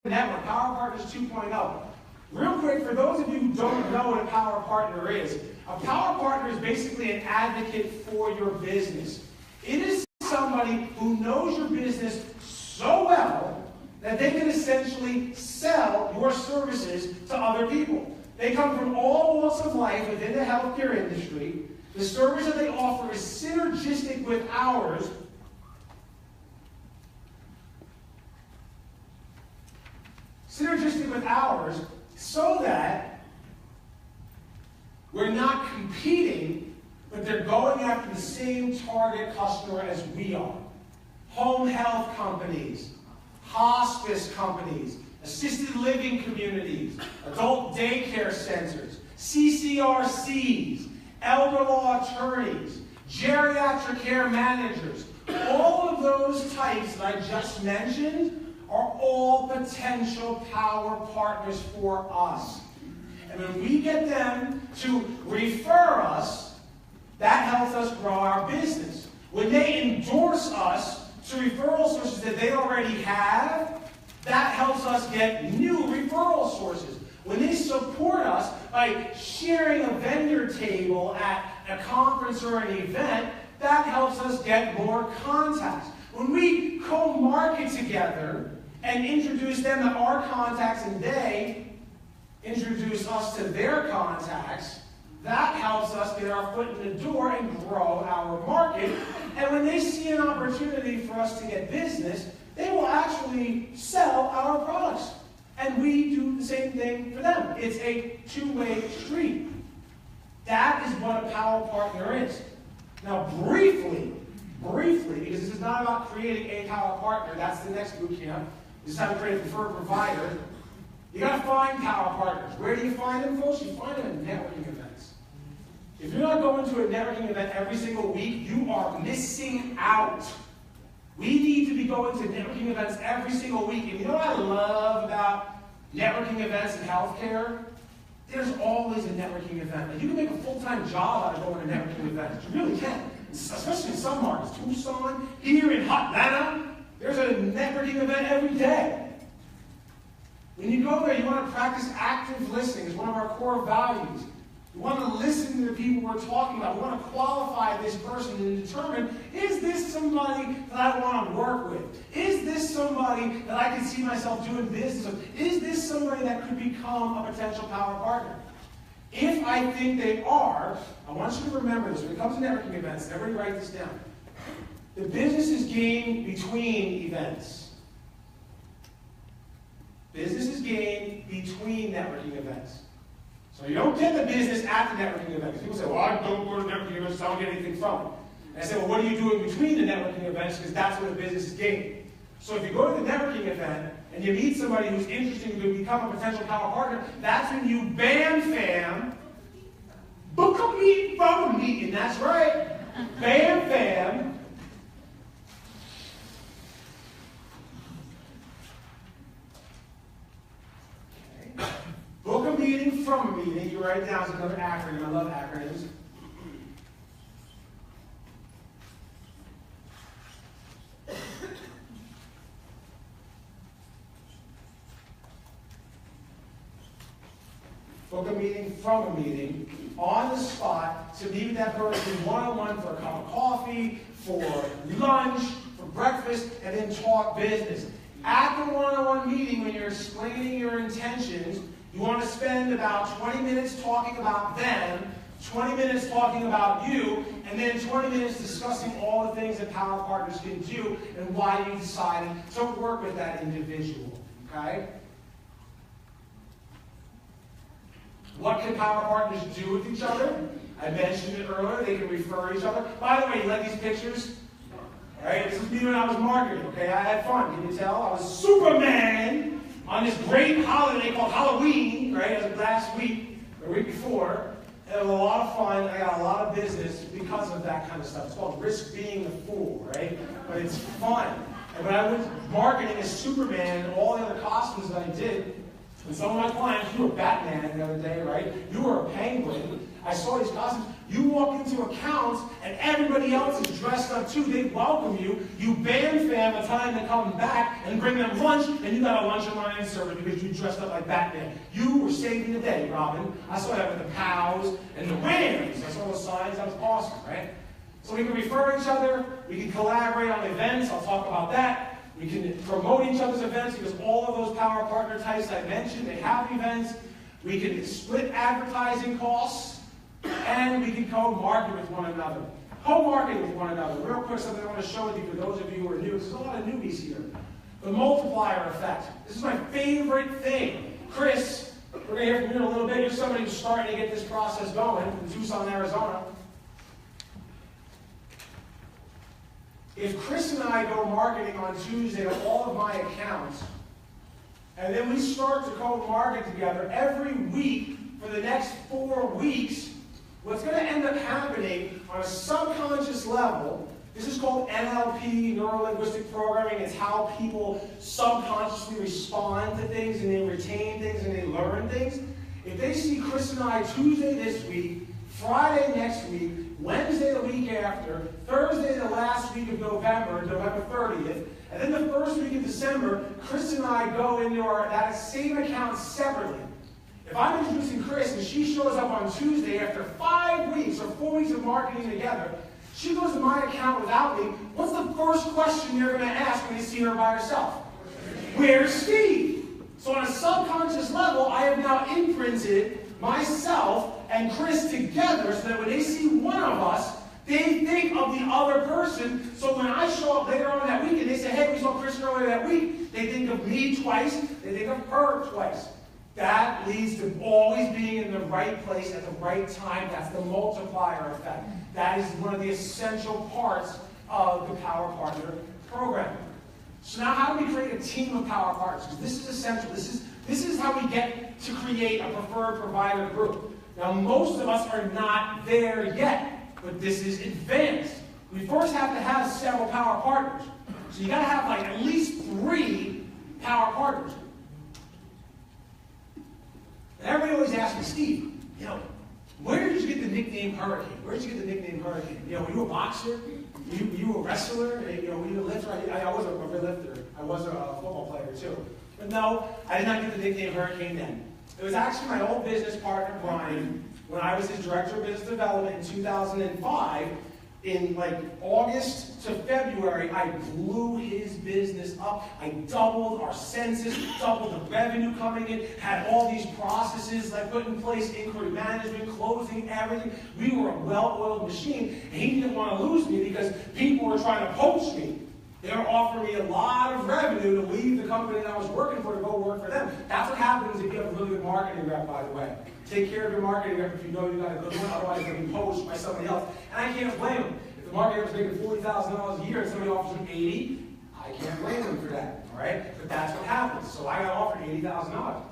Network, Power Partners 2.0. Real quick, for those of you who don't know what a Power Partner is, a Power Partner is basically an advocate for your business. It is somebody who knows your business so well that they can essentially sell your services to other people. They come from all walks of life within the healthcare industry. The service that they offer is synergistic with ours. So that we're not competing, but they're going after the same target customer as we are. Home health companies, hospice companies, assisted living communities, adult daycare centers, CCRCs, elder law attorneys, geriatric care managers. All of those types that I just mentioned are all potential power partners for us. And when we get them to refer us, that helps us grow our business. When they endorse us to referral sources that they already have, that helps us get new referral sources. When they support us by sharing a vendor table at a conference or an event, that helps us get more contacts. When we co-market together and introduce them to our contacts and they introduce us to their contacts, that helps us get our foot in the door and grow our market. And when they see an opportunity for us to get business, they will actually sell our products. And we do the same thing for them. It's a two-way street. That is what a power partner is. Now, briefly, because this is not about creating a power partner, that's the next boot camp. This is how to create a preferred provider. You got to find power partners. Where do you find them, folks? You find them at networking events. If you're not going to a networking event every single week, you are missing out. We need to be going to networking events every single week. And you know what I love about networking events in healthcare? There's always a networking event. Like, you can make a full-time job out of going to networking events. You really can. Especially in some markets. Tucson, here in Atlanta, there's a networking event every day. When you go there, you want to practice active listening. It's one of our core values. You want to listen to the people we're talking about. We want to qualify this person and determine, is this somebody that I want to work with? Is this somebody that I can see myself doing business with? Is this somebody that could become a potential power partner? If I think they are, I want you to remember this. When it comes to networking events, everybody write this down. The business is gained between events. Business is gained between networking events. So you don't get the business at the networking event. Because people say, well, I don't go to networking events, so I don't get anything from it. And I say, well, what are you doing between the networking events? Because that's where the business is gained. So if you go to the networking event and you meet somebody who's interested to become a potential power partner, that's when you bam-fam, book a meeting from a meeting. That's right. Bam-fam. Book a meeting from a meeting. You write it down as another acronym. I love acronyms. Book a meeting from a meeting on the spot to meet with that person one-on-one for a cup of coffee, for lunch, for breakfast, and then talk business. At the one-on-one meeting, when you're explaining your intentions, you want to spend about 20 minutes talking about them, 20 minutes talking about you, and then 20 minutes discussing all the things that power partners can do and why you decided to work with that individual. Okay? What can power partners do with each other? I mentioned it earlier. They can refer each other. By the way, you like these pictures? All right, this was me when I was marketing, okay? I had fun, can you tell? I was Superman on this great holiday called Halloween, right? It was last week, or week before. It was a lot of fun. I got a lot of business because of that kind of stuff. It's called risk being the fool, right? But it's fun. And when I was marketing as Superman and all the other costumes that I did, And some of my clients, you were Batman the other day, right? You were a penguin. I saw these costumes. You walk into accounts, and everybody else is dressed up too. They welcome you. You band fam the time they come back and bring them lunch, and you got a lunch and learn service because you dressed up like Batman. You were saving the day, Robin. I saw that with the POWs and the Rams. I saw those signs. That was awesome, right? So we can refer each other. We can collaborate on events. I'll talk about that. We can promote each other's events because all of those power partner types I mentioned, they have events. We can split advertising costs, and we can co-market with one another. Co-marketing with one another. Real quick, something I want to show with you for those of you who are new. There's a lot of newbies here. The multiplier effect. This is my favorite thing. Chris, we're going to hear from you in a little bit. You're somebody who's starting to get this process going from Tucson, Arizona. If Chris and I go marketing on Tuesday to all of my accounts, and then we start to co-market together every week for the next 4 weeks, what's going to end up happening on a subconscious level, this is called NLP, Neuro-Linguistic Programming. It's how people subconsciously respond to things, and they retain things, and they learn things. If they see Chris and I Tuesday this week, Friday next week, Wednesday the week after, Thursday the last week of November, November 30th, and then the first week of December, Chris and I go into that same account separately. If I'm introducing Chris and she shows up on Tuesday after 5 weeks or 4 weeks of marketing together, she goes to my account without me, what's the first question you're going to ask when you see her by herself? Where's Steve? So on a subconscious level, I have now imprinted myself and Chris together so that when they see one of us, they think of the other person. So when I show up later on that week and they say, hey, we saw Chris earlier that week, they think of me twice, they think of her twice. That leads to always being in the right place at the right time. That's the multiplier effect. That is one of the essential parts of the Power Partner program. So now how do we create a team of Power Partners? Because this is essential. This is how we get to create a preferred provider group. Now, most of us are not there yet, but this is advanced. We first have to have several Power Partners. So you got to have like at least 3 Power Partners. And everybody always asks me, Steve, where did you get the nickname Hurricane? Where did you get the nickname Hurricane? Were you a boxer? Were you a wrestler? Were you a lifter? I was a lifter. I was a football player too. But no, I did not get the nickname Hurricane then. It was actually my old business partner, Brian, when I was his director of business development in 2005. In like August to February, I blew his business up. I doubled our census, doubled the revenue coming in, had all these processes I put in place, inquiry management, closing, everything. We were a well-oiled machine, and he didn't want to lose me because people were trying to poach me. They were offering me a lot of revenue to leave the company that I was working for to go work for them. That's what happens if you have a really good marketing rep, by the way. Take care of your marketing rep if you know you got a good one, otherwise you're going to be poached by somebody else. And I can't blame them. If the marketing rep's making $40,000 a year and somebody offers them $80,000, I can't blame them for that, all right? But that's what happens. So I got offered $80,000.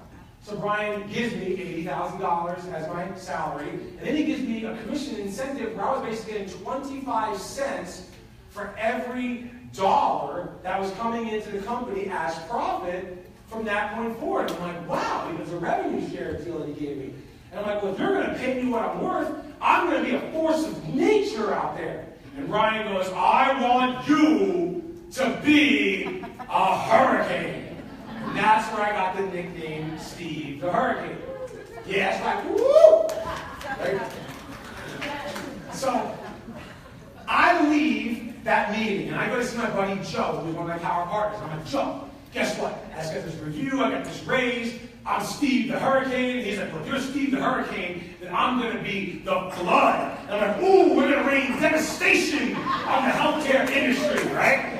So Brian gives me $80,000 as my salary, and then he gives me a commission incentive where I was basically getting 25 cents for every dollar that was coming into the company as profit from that point forward. I'm like, wow, it was a revenue share deal that he gave me. And I'm like, well, if you're going to pay me what I'm worth, I'm going to be a force of nature out there. And Ryan goes, I want you to be a hurricane. And that's where I got the nickname Steve the Hurricane. Yeah, it's like, woo! Right? So, I leave that meeting, and I go to see my buddy Joe, who's one of my Power Partners. I'm like, Joe, guess what? I just got this review, I got this raise, I'm Steve the Hurricane. And he's like, well, if you're Steve the Hurricane, then I'm going to be the flood. And I'm like, ooh, we're going to rain devastation on the healthcare industry, right?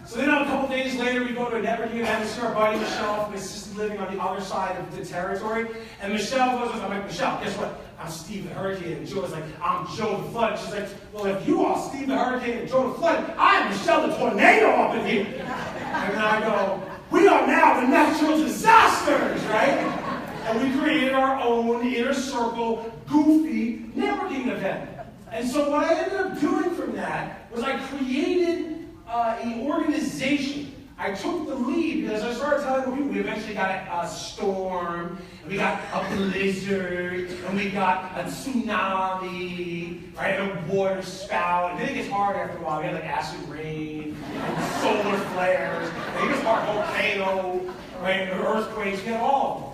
So then a couple days later, we go to a networking event to see our buddy Michelle from assisted living on the other side of the territory. And Michelle goes, I'm like, Michelle, guess what? I'm Steve the Hurricane. And Joe was like, I'm Joe the Flood. She's like, well, if you are Steve the Hurricane and Joe the Flood, I am Michelle the Tornado up in here. And then I go, we are now the natural disasters, right? And we created our own inner circle, goofy networking event. And so what I ended up doing from that was I created an organization. I took the lead because I started telling people we eventually got a storm, and we got a blizzard, and we got a tsunami, right, a water spout. And then it gets hard after a while. We had like acid rain, and solar flares, and it gets hard, volcano, right, earthquakes, we had all of them.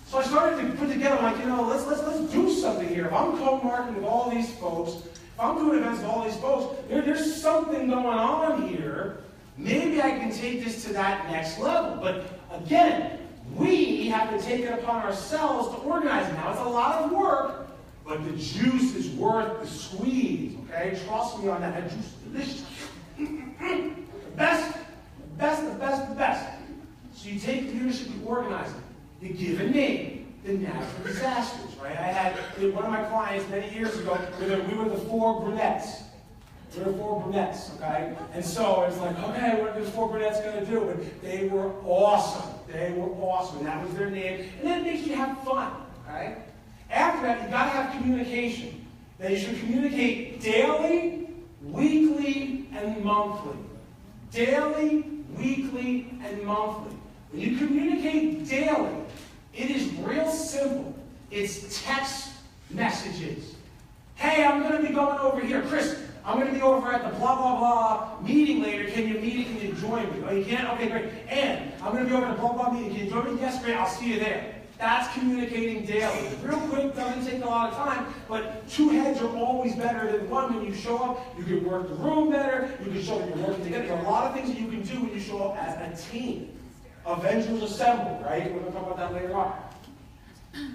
So I started to put together, like, let's do something here. If I'm co-marketing with all these folks, if I'm doing events with all these folks, there's something going on here. Maybe I can take this to that next level. But again, we have to take it upon ourselves to organize it. Now, it's a lot of work, but the juice is worth the squeeze, okay? Trust me on that. That juice is delicious. The best. So you take leadership, you organize it. You give a name, the natural disasters, right? I had one of my clients many years ago, we were the four brunettes. We were four brunettes, okay? And so it's like, okay, what are these four brunettes going to do? And they were awesome. They were awesome. And that was their name. And then it makes you have fun, okay? After that, you've got to have communication. Now, you should communicate daily, weekly, and monthly. Daily, weekly, and monthly. When you communicate daily, it is real simple. It's text messages. Hey, I'm going to be going over here. Chris, I'm going to be over at the blah, blah, blah meeting later. Can you join me? Oh, you can't? Okay, great. And I'm going to be over at the blah, blah meeting. Can you join me? Yes, great. I'll see you there. That's communicating daily. Real quick, doesn't take a lot of time, but two heads are always better than one. When you show up, you can work the room better. You can show that you're working together. There are a lot of things that you can do when you show up as a team. Avengers Assemble, right? We're going to talk about that later on.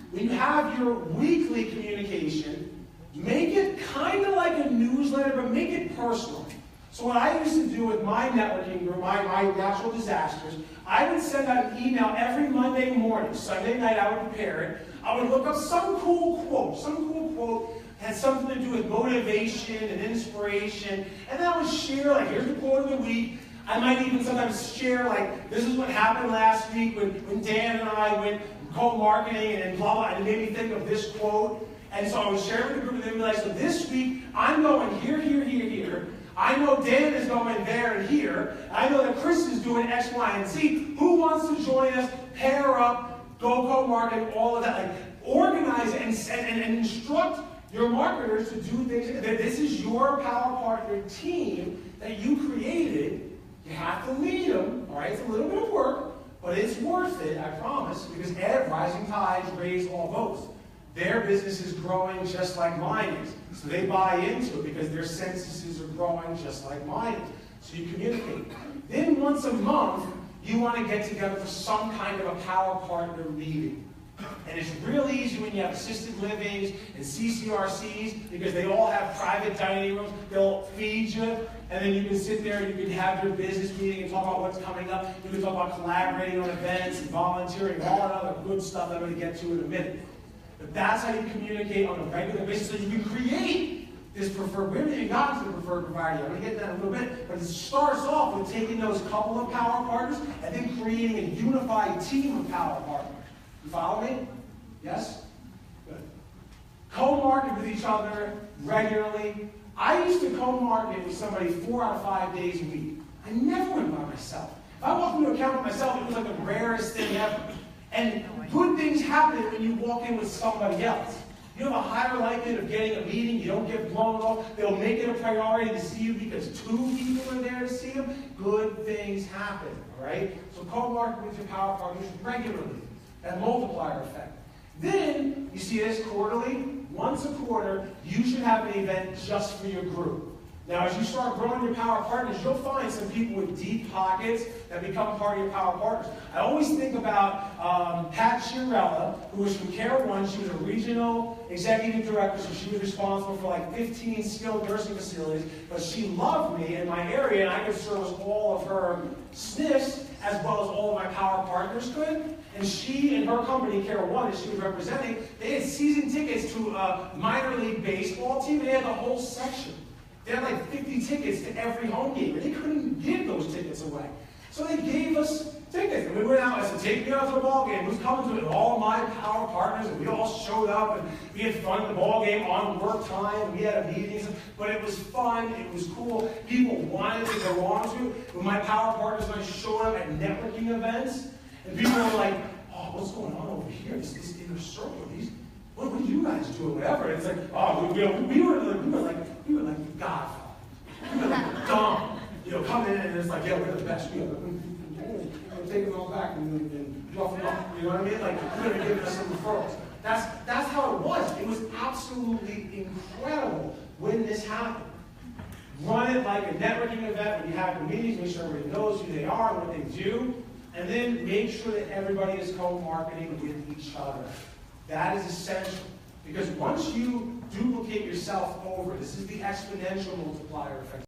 When you have your weekly communication, make it kind of like a newsletter, but make it personal. So what I used to do with my networking group, my natural disasters, I would send out an email every Monday morning. Sunday night, I would prepare it. I would look up some cool quote. Some cool quote had something to do with motivation and inspiration. And then I would share, like, here's the quote of the week. I might even sometimes share, like, this is what happened last week when Dan and I went co-marketing and blah, blah, and it made me think of this quote. And so I would share with the group, and they would be like, so this week, I'm going here, here, here, here. I know Dan is going there and here. I know that Chris is doing X, Y, and Z. Who wants to join us? Pair up, go co-market, all of that. Like, organize and instruct your marketers to do things. This is your power partner team that you created. You have to lead them, all right? It's a little bit of work, but it's worth it, I promise, because rising tides raise all boats. Their business is growing just like mine is. So they buy into it because their censuses are growing just like mine is. So you communicate. Then once a month, you want to get together for some kind of a power partner meeting. And it's real easy when you have assisted livings and CCRCs because they all have private dining rooms. They'll feed you, and then you can sit there and you can have your business meeting and talk about what's coming up. You can talk about collaborating on events and volunteering, all that other good stuff that I'm going to get to in a minute. But that's how you communicate on a regular basis so you can create this preferred. We haven't even gotten to the preferred provider yet. I'm going to get to that in a little bit. But it starts off with taking those couple of power partners and then creating a unified team of power partners. You follow me? Yes? Good. Co-market with each other regularly. I used to co-market with somebody 4 out of 5 days a week. I never went by myself. If I walked into an account with myself, it was like the rarest thing ever. And good things happen when you walk in with somebody else. You have a higher likelihood of getting a meeting. You don't get blown off. They'll make it a priority to see you because 2 people are there to see them. Good things happen, all right? So co-market with your power partners regularly. That multiplier effect. Then, you see this quarterly. Once a quarter, you should have an event just for your group. Now, as you start growing your power partners, you'll find some people with deep pockets that become part of your power partners. I always think about Pat Chiarella, who was from Care One. She was a regional executive director, so she was responsible for like 15 skilled nursing facilities. But she loved me in my area, and I could service all of her SNFs as well as all of my power partners could. And she and her company, Care One, that she was representing, they had season tickets to a minor league baseball team, and they had the whole section. They had like 50 tickets to every home game, and they couldn't give those tickets away. So they gave us tickets. And we went out, I said, take me out to the ball game. Who's coming to it? And all my power partners, and we all showed up, and we had fun at the ball game on work time, and we had a meeting, but it was fun, it was cool. People wanted to go on to it. When my power partners and I showed up at networking events, and people were like, oh, what's going on over here? This inner circle, what are you guys doing? Whatever. It's like, oh, we were like Godfathers. We were like dumb. Come in and it's like, yeah, we're the best. Take them all back and bluff them up. You know what I mean? Like, we're going to give us some referrals. That's how it was. It was absolutely incredible when this happened. Run it like a networking event when you have the meetings, make sure everybody knows who they are and what they do, and then make sure that everybody is co-marketing with each other. That is essential. Because once you duplicate yourself over, this is the exponential multiplier effect.